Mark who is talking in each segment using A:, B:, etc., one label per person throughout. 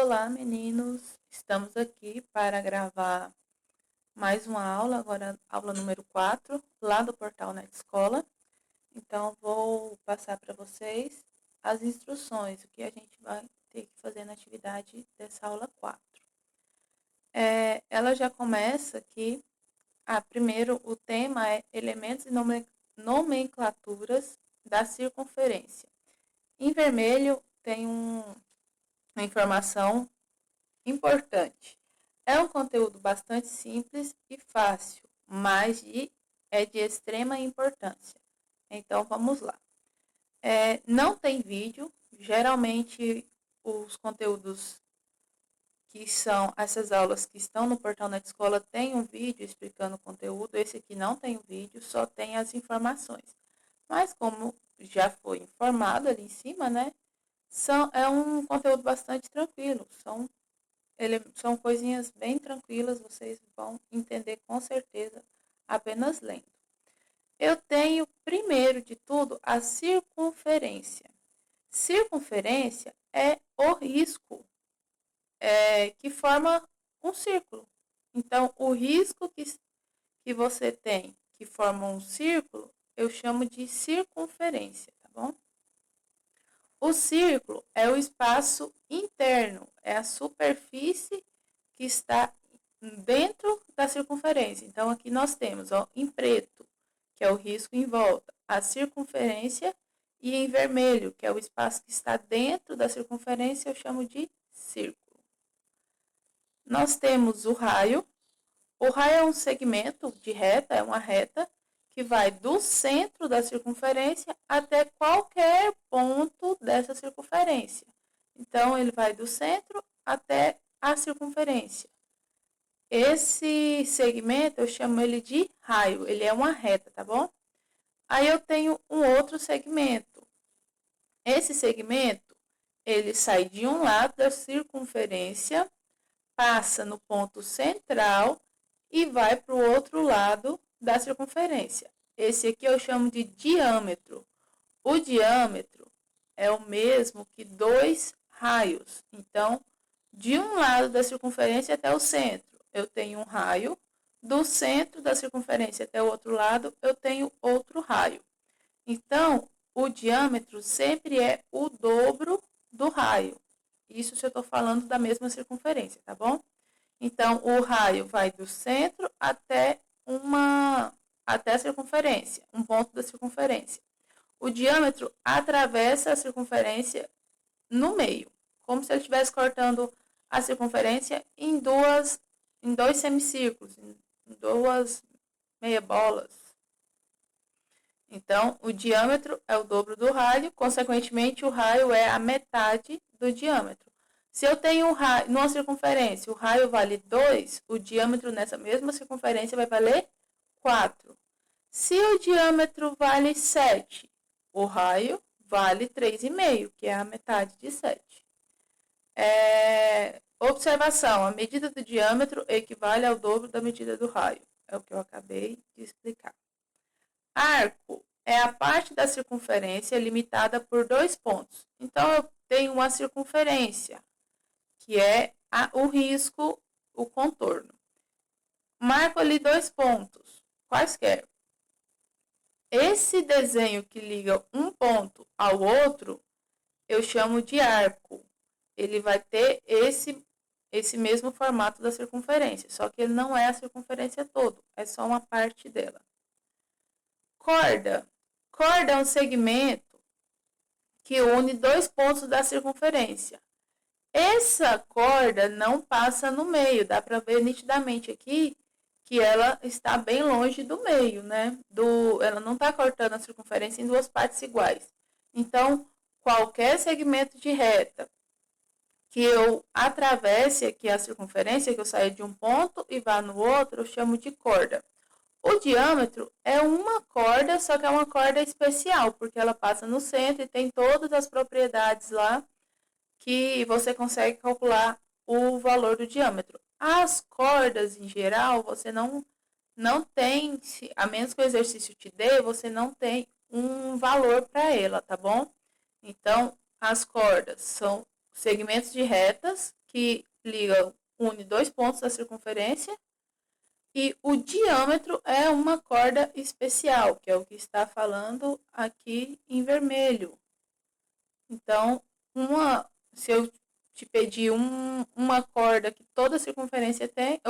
A: Olá, meninos! Estamos aqui para gravar mais uma aula, agora aula número 4, lá do portal Net Escola. Então, vou passar para vocês as instruções, o que a gente vai ter que fazer na atividade dessa aula 4. Ela já começa aqui. Primeiro, o tema é elementos e nomenclaturas da circunferência. Em vermelho tem uma informação importante. É um conteúdo bastante simples e fácil, mas é de extrema importância. Então, vamos lá. Não tem vídeo. Geralmente, os conteúdos que são essas aulas que estão no portal Net Escola tem um vídeo explicando o conteúdo. Esse aqui não tem o vídeo, só tem as informações. Mas como já foi informado ali em cima, né? É um conteúdo bastante tranquilo. São coisinhas bem tranquilas, vocês vão entender com certeza apenas lendo. Eu tenho, primeiro de tudo, a circunferência. Circunferência é o risco que forma um círculo. Então, o risco que você tem que forma um círculo, eu chamo de circunferência, tá bom? O círculo é o espaço interno, é a superfície que está dentro da circunferência. Então, aqui nós temos em preto, que é o risco em volta, a circunferência, e em vermelho, que é o espaço que está dentro da circunferência, eu chamo de círculo. Nós temos o raio. O raio é um segmento de reta, é uma reta, que vai do centro da circunferência até qualquer ponto dessa circunferência. Então, ele vai do centro até a circunferência. Esse segmento, eu chamo ele de raio, ele é uma reta, tá bom? Aí eu tenho um outro segmento. Esse segmento, ele sai de um lado da circunferência, passa no ponto central e vai para o outro lado da circunferência. Esse aqui eu chamo de diâmetro. O diâmetro é o mesmo que dois raios. Então, de um lado da circunferência até o centro, eu tenho um raio. Do centro da circunferência até o outro lado, eu tenho outro raio. Então, o diâmetro sempre é o dobro do raio. Isso se eu estou falando da mesma circunferência, tá bom? Então, o raio vai do centro até a circunferência, um ponto da circunferência. O diâmetro atravessa a circunferência no meio, como se ele estivesse cortando a circunferência em dois semicírculos, em duas meia bolas. Então, o diâmetro é o dobro do raio, consequentemente, o raio é a metade do diâmetro. Se eu tenho um raio numa circunferência, o raio vale 2, o diâmetro nessa mesma circunferência vai valer 4. Se o diâmetro vale 7, o raio vale 3,5, que é a metade de 7. Observação, a medida do diâmetro equivale ao dobro da medida do raio. É o que eu acabei de explicar. Arco é a parte da circunferência limitada por 2 pontos. Então, eu tenho uma circunferência, que é o risco, o contorno. Marco ali 2 pontos, quaisquer. Esse desenho que liga um ponto ao outro, eu chamo de arco. Ele vai ter esse mesmo formato da circunferência, só que ele não é a circunferência toda, é só uma parte dela. Corda. Corda é um segmento que une 2 pontos da circunferência. Essa corda não passa no meio, dá para ver nitidamente aqui que ela está bem longe do meio, né? Ela não está cortando a circunferência em duas partes iguais. Então, qualquer segmento de reta que eu atravesse aqui a circunferência, que eu saia de um ponto e vá no outro, eu chamo de corda. O diâmetro é uma corda, só que é uma corda especial, porque ela passa no centro e tem todas as propriedades lá que você consegue calcular o valor do diâmetro. As cordas, em geral, você não tem, a menos que o exercício te dê, você não tem um valor para ela, tá bom? Então, as cordas são segmentos de retas que une dois pontos da circunferência. E o diâmetro é uma corda especial, que é o que está falando aqui em vermelho. Então, se eu te pedir uma corda que toda circunferência tem,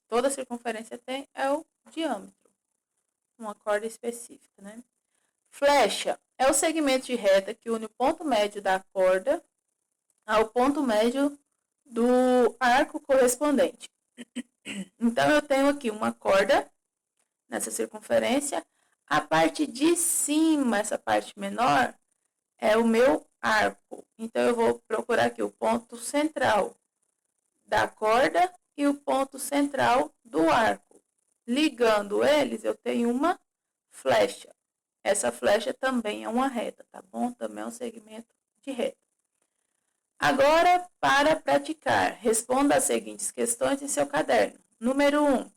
A: toda circunferência tem, é o diâmetro. Uma corda específica, né? Flecha é o segmento de reta que une o ponto médio da corda ao ponto médio do arco correspondente. Então, eu tenho aqui uma corda nessa circunferência. A parte de cima, essa parte menor, é o meu arco. Então, eu vou procurar aqui o ponto central da corda e o ponto central do arco. Ligando eles, eu tenho uma flecha. Essa flecha também é uma reta, tá bom? Também é um segmento de reta. Agora, para praticar, responda as seguintes questões em seu caderno. Número 1.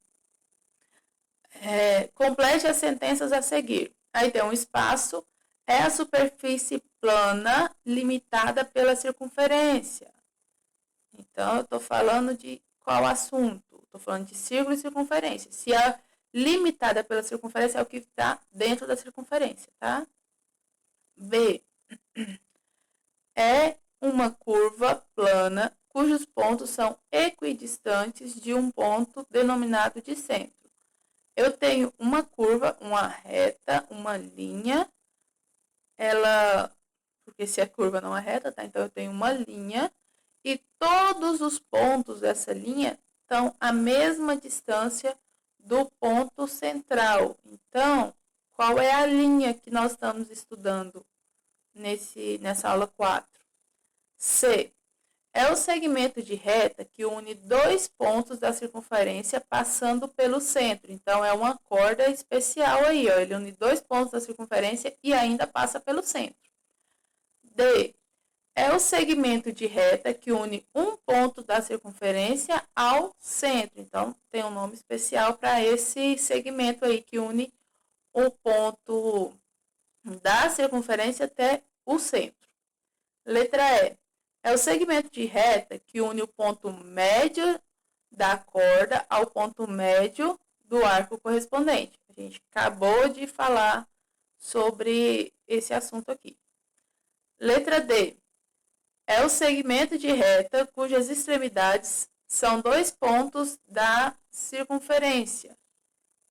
A: Complete as sentenças a seguir. Aí tem um espaço. É a superfície plana limitada pela circunferência. Então, eu estou falando de qual assunto? Estou falando de círculo e circunferência. Se é limitada pela circunferência, é o que está dentro da circunferência, tá? B. É uma curva plana cujos pontos são equidistantes de um ponto denominado de centro. Eu tenho uma curva, uma reta, uma linha. Porque se a curva não é reta, tá? Então, eu tenho uma linha e todos os pontos dessa linha estão à mesma distância do ponto central. Então, qual é a linha que nós estamos estudando nessa aula 4? C. É o segmento de reta que une dois pontos da circunferência passando pelo centro. Então, é uma corda especial aí, ó. Ele une dois pontos da circunferência e ainda passa pelo centro. D. É o segmento de reta que une um ponto da circunferência ao centro. Então, tem um nome especial para esse segmento aí que une o ponto da circunferência até o centro. Letra E. É o segmento de reta que une o ponto médio da corda ao ponto médio do arco correspondente. A gente acabou de falar sobre esse assunto aqui. Letra D. É o segmento de reta cujas extremidades são dois pontos da circunferência.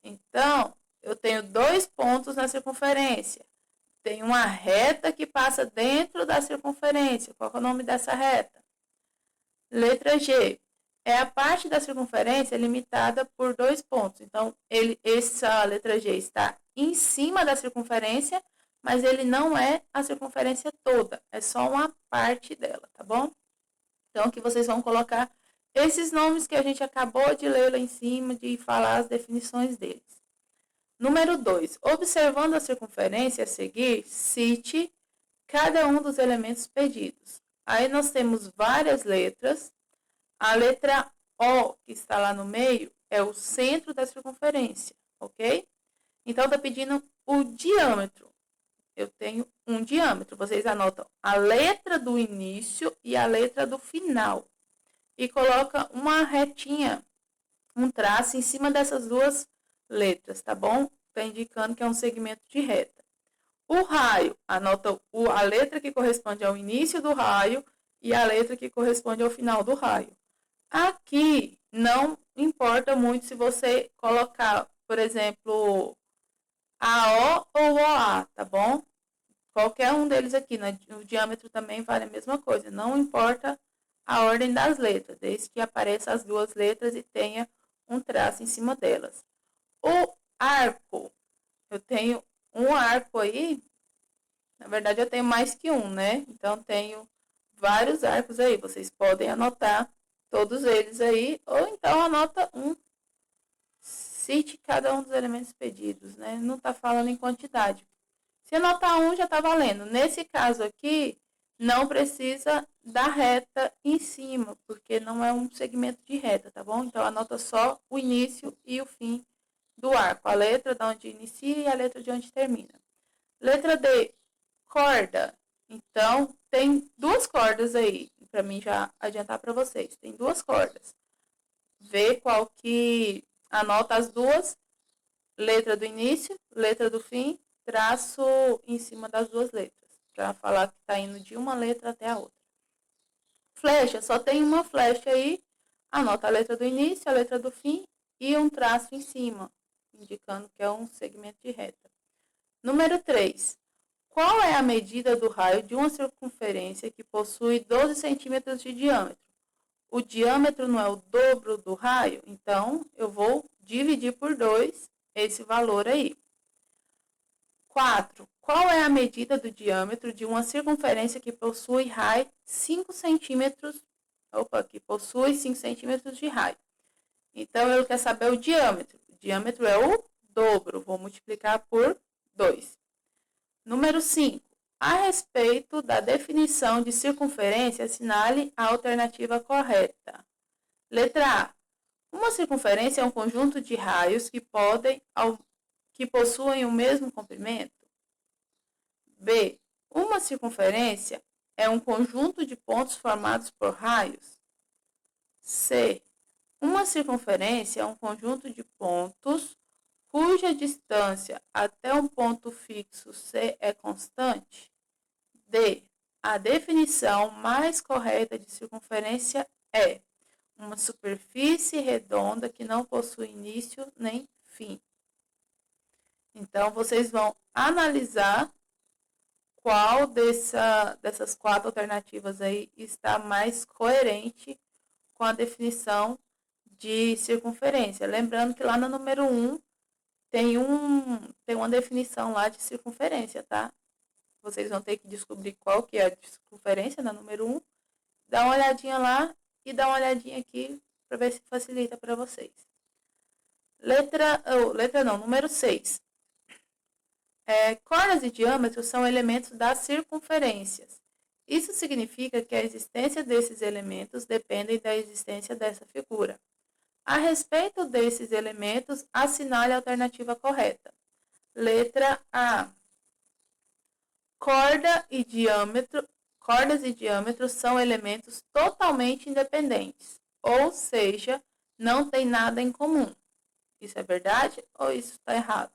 A: Então, eu tenho dois pontos na circunferência. Tem uma reta que passa dentro da circunferência. Qual é o nome dessa reta? Letra G. É a parte da circunferência limitada por dois pontos. Então, essa letra G está em cima da circunferência, mas ele não é a circunferência toda. É só uma parte dela, tá bom? Então, aqui vocês vão colocar esses nomes que a gente acabou de ler lá em cima, de falar as definições deles. Número 2. Observando a circunferência a seguir, cite cada um dos elementos pedidos. Aí nós temos várias letras. A letra O, que está lá no meio, é o centro da circunferência, ok? Então, está pedindo o diâmetro. Eu tenho um diâmetro. Vocês anotam a letra do início e a letra do final. E coloca uma retinha, um traço em cima dessas duas letras, tá bom? Está indicando que é um segmento de reta. O raio, anota a letra que corresponde ao início do raio e a letra que corresponde ao final do raio. Aqui não importa muito se você colocar, por exemplo, AO ou OA, tá bom? Qualquer um deles aqui, o diâmetro também vale a mesma coisa. Não importa a ordem das letras, desde que apareçam as duas letras e tenha um traço em cima delas. O arco, eu tenho um arco aí, na verdade eu tenho mais que um, né? Então, tenho vários arcos aí, vocês podem anotar todos eles aí, ou então anota um. Cite cada um dos elementos pedidos, né? Não está falando em quantidade. Se anotar um, já está valendo. Nesse caso aqui, não precisa da reta em cima, porque não é um segmento de reta, tá bom? Então, anota só o início e o fim do arco. A letra de onde inicia e a letra de onde termina. Letra D, corda. Então, tem duas cordas aí. para mim já adiantar para vocês. Tem duas cordas. Vê qual que anota as duas, letra do início, letra do fim, traço em cima das duas letras, para falar que está indo de uma letra até a outra. Flecha, só tem uma flecha aí, anota a letra do início, a letra do fim e um traço em cima, indicando que é um segmento de reta. Número 3. Qual é a medida do raio de uma circunferência que possui 12 centímetros de diâmetro? O diâmetro não é o dobro do raio, então eu vou dividir por 2 esse valor aí. 4. Qual é a medida do diâmetro de uma circunferência que possui raio 5 centímetros? Que possui 5 centímetros de raio. Então, ele quer saber o diâmetro. O diâmetro é o dobro. Vou multiplicar por 2. Número 5. A respeito da definição de circunferência, assinale a alternativa correta. Letra A. Uma circunferência é um conjunto de raios que possuem o mesmo comprimento. B. Uma circunferência é um conjunto de pontos formados por raios. C. Uma circunferência é um conjunto de pontos cuja distância até um ponto fixo C é constante. D. A definição mais correta de circunferência é uma superfície redonda que não possui início nem fim. Então, vocês vão analisar qual dessas 4 alternativas aí está mais coerente com a definição de circunferência. Lembrando que lá no número 1 tem uma definição lá de circunferência, tá? Vocês vão ter que descobrir qual que é a circunferência na número 1. Dá uma olhadinha lá e dá uma olhadinha aqui para ver se facilita para vocês. Número 6. Cordas e diâmetros são elementos das circunferências. Isso significa que a existência desses elementos depende da existência dessa figura. A respeito desses elementos, assinale a alternativa correta. Letra A. Cordas e diâmetros são elementos totalmente independentes, ou seja, não tem nada em comum. Isso é verdade ou isso está errado?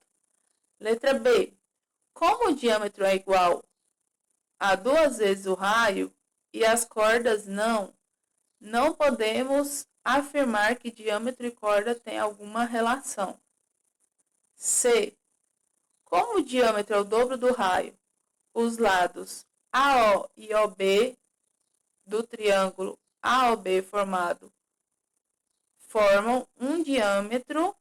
A: Letra B. Como o diâmetro é igual a 2 vezes o raio e as cordas não podemos afirmar que diâmetro e corda têm alguma relação. C. Como o diâmetro é o dobro do raio, os lados AO e OB do triângulo AOB formam um diâmetro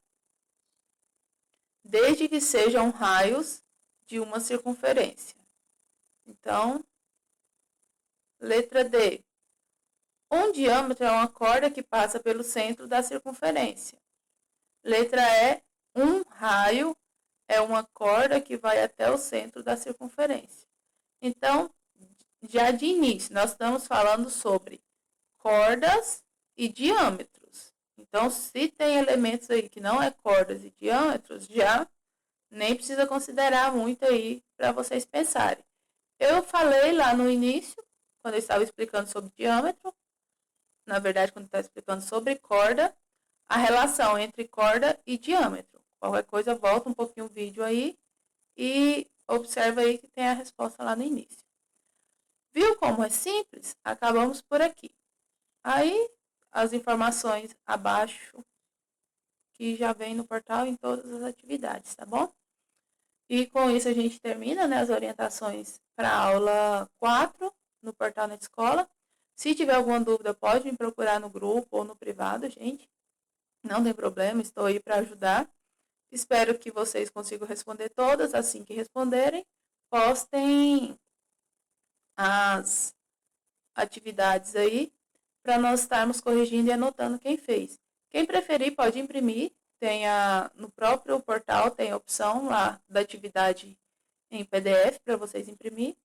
A: desde que sejam raios de uma circunferência. Então, letra D. Um diâmetro é uma corda que passa pelo centro da circunferência. Letra E. Um raio é uma corda que vai até o centro da circunferência. Então, já de início, nós estamos falando sobre cordas e diâmetros. Então, se tem elementos aí que não é cordas e diâmetros, já nem precisa considerar muito aí para vocês pensarem. Eu falei lá no início, quando eu estava explicando sobre diâmetro, na verdade, quando eu estava explicando sobre corda, a relação entre corda e diâmetro. Qualquer coisa, volta um pouquinho o vídeo aí e observa aí que tem a resposta lá no início. Viu como é simples? Acabamos por aqui. Aí, as informações abaixo, que já vem no portal em todas as atividades, tá bom? E com isso a gente termina, né, as orientações para a aula 4 no portal na escola. Se tiver alguma dúvida, pode me procurar no grupo ou no privado, gente. Não tem problema, estou aí para ajudar. Espero que vocês consigam responder todas. Assim que responderem, postem as atividades aí para nós estarmos corrigindo e anotando quem fez. Quem preferir pode imprimir, no próprio portal tem a opção lá da atividade em PDF para vocês imprimir,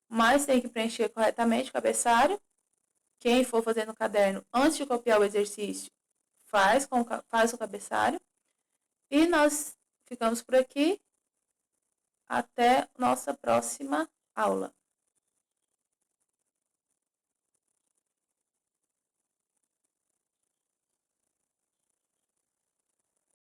A: mas tem que preencher corretamente o cabeçalho. Quem for fazer no caderno, antes de copiar o exercício, faz o cabeçalho. E nós ficamos por aqui. Até nossa próxima aula.